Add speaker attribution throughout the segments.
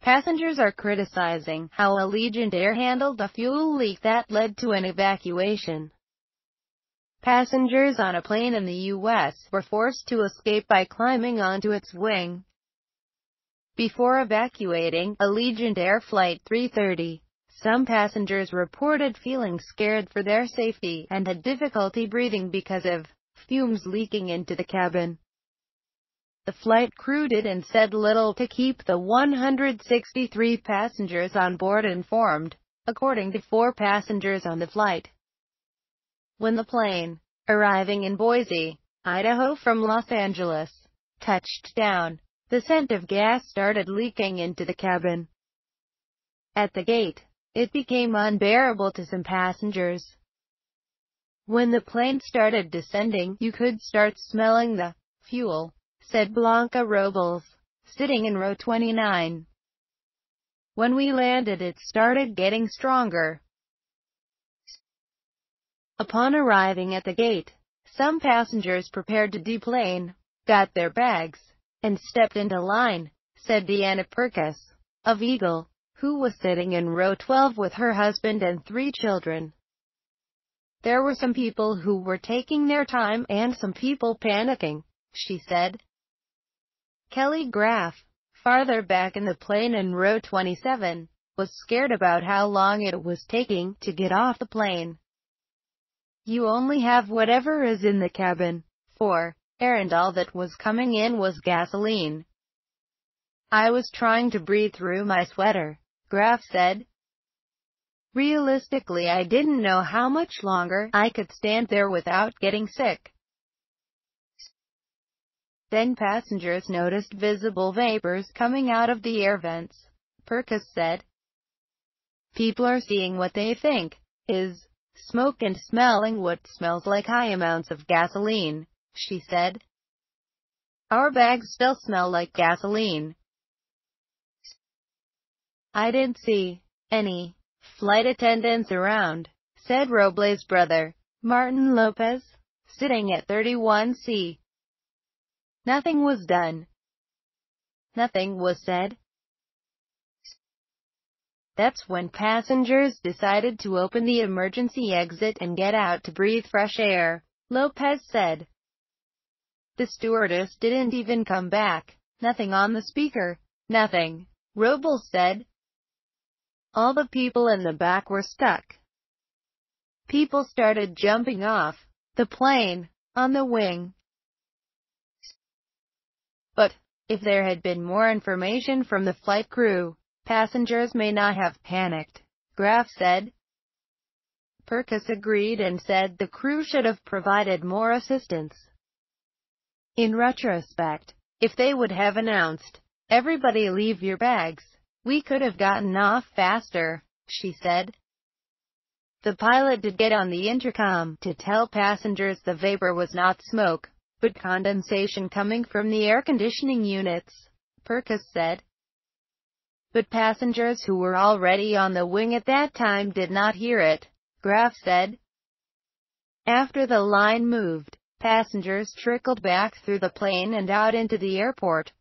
Speaker 1: Passengers are criticizing how Allegiant Air handled a fuel leak that led to an evacuation. Passengers on a plane in the U.S. were forced to escape by climbing onto its wing before evacuating Allegiant Air Flight 330. Some passengers reported feeling scared for their safety and had difficulty breathing because of fumes leaking into the cabin. The flight crew did and said little to keep the 163 passengers on board informed, according to 4 passengers on the flight. When the plane, arriving in Boise, Idaho from Los Angeles, touched down, the scent of gas started leaking into the cabin. At the gate, it became unbearable to some passengers. When the plane started descending, you could start smelling the fuel, said Blanca Robles, sitting in row 29. When we landed, it started getting stronger. Upon arriving at the gate, some passengers prepared to deplane, got their bags, and stepped into line, said Deanna Perkis, of Eagle, who was sitting in row 12 with her husband and 3 children. There were some people who were taking their time and some people panicking, she said. Kelly Graff, farther back in the plane in row 27, was scared about how long it was taking to get off the plane. You only have whatever is in the cabin, for air, and all that was coming in was gasoline. I was trying to breathe through my sweater, Graff said. Realistically, I didn't know how much longer I could stand there without getting sick. Then passengers noticed visible vapors coming out of the air vents, Perkis said. People are seeing what they think is smoke and smelling what smells like high amounts of gasoline, she said. Our bags still smell like gasoline. I didn't see any flight attendants around, said Robles' brother, Martin Lopez, sitting at 31C. Nothing was done. Nothing was said. That's when passengers decided to open the emergency exit and get out to breathe fresh air, Lopez said. The stewardess didn't even come back. Nothing on the speaker. Nothing, Robles said. All the people in the back were stuck. People started jumping off the plane, on the wing. But if there had been more information from the flight crew, passengers may not have panicked, Graff said. Perkis agreed and said the crew should have provided more assistance. In retrospect, if they would have announced, "Everybody leave your bags," we could have gotten off faster, she said. The pilot did get on the intercom to tell passengers the vapor was not smoke, but condensation coming from the air conditioning units, Perkis said. But passengers who were already on the wing at that time did not hear it, Graff said. After the line moved, passengers trickled back through the plane and out into the airport.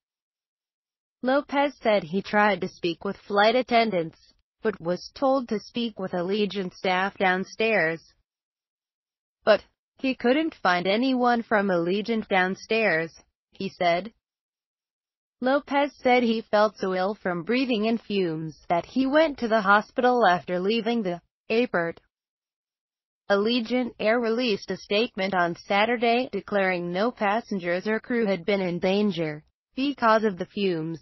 Speaker 1: Lopez said he tried to speak with flight attendants, but was told to speak with Allegiant staff downstairs. But he couldn't find anyone from Allegiant downstairs, he said. Lopez said he felt so ill from breathing in fumes that he went to the hospital after leaving the airport. Allegiant Air released a statement on Saturday declaring no passengers or crew had been in danger because of the fumes.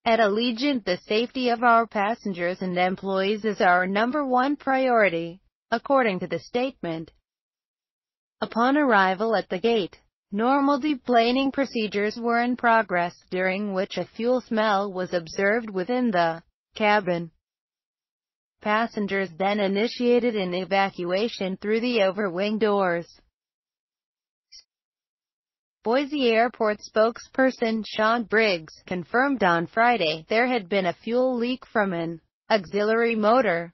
Speaker 1: At Allegiant, the safety of our passengers and employees is our #1 priority, according to the statement. Upon arrival at the gate, normal deplaning procedures were in progress, during which a fuel smell was observed within the cabin. Passengers then initiated an evacuation through the overwing doors. Boise Airport spokesperson Sean Briggs confirmed on Friday there had been a fuel leak from an auxiliary motor.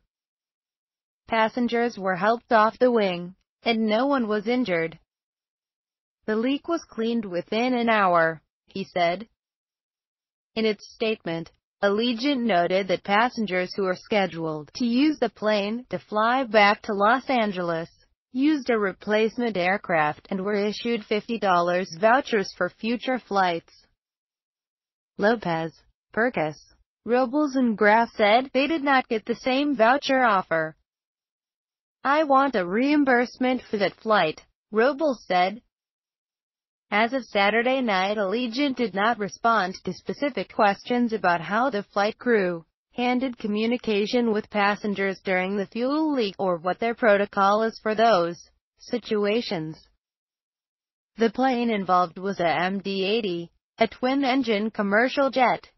Speaker 1: Passengers were helped off the wing, and no one was injured. The leak was cleaned within an hour, he said. In its statement, Allegiant noted that passengers who were scheduled to use the plane to fly back to Los Angeles used a replacement aircraft and were issued $50 vouchers for future flights. Lopez, Perkis, Robles and Graff said they did not get the same voucher offer. "I want a reimbursement for that flight," Robles said. As of Saturday night, Allegiant did not respond to specific questions about how the flight crew handled communication with passengers during the fuel leak or what their protocol is for those situations. The plane involved was a MD-80, a twin-engine commercial jet.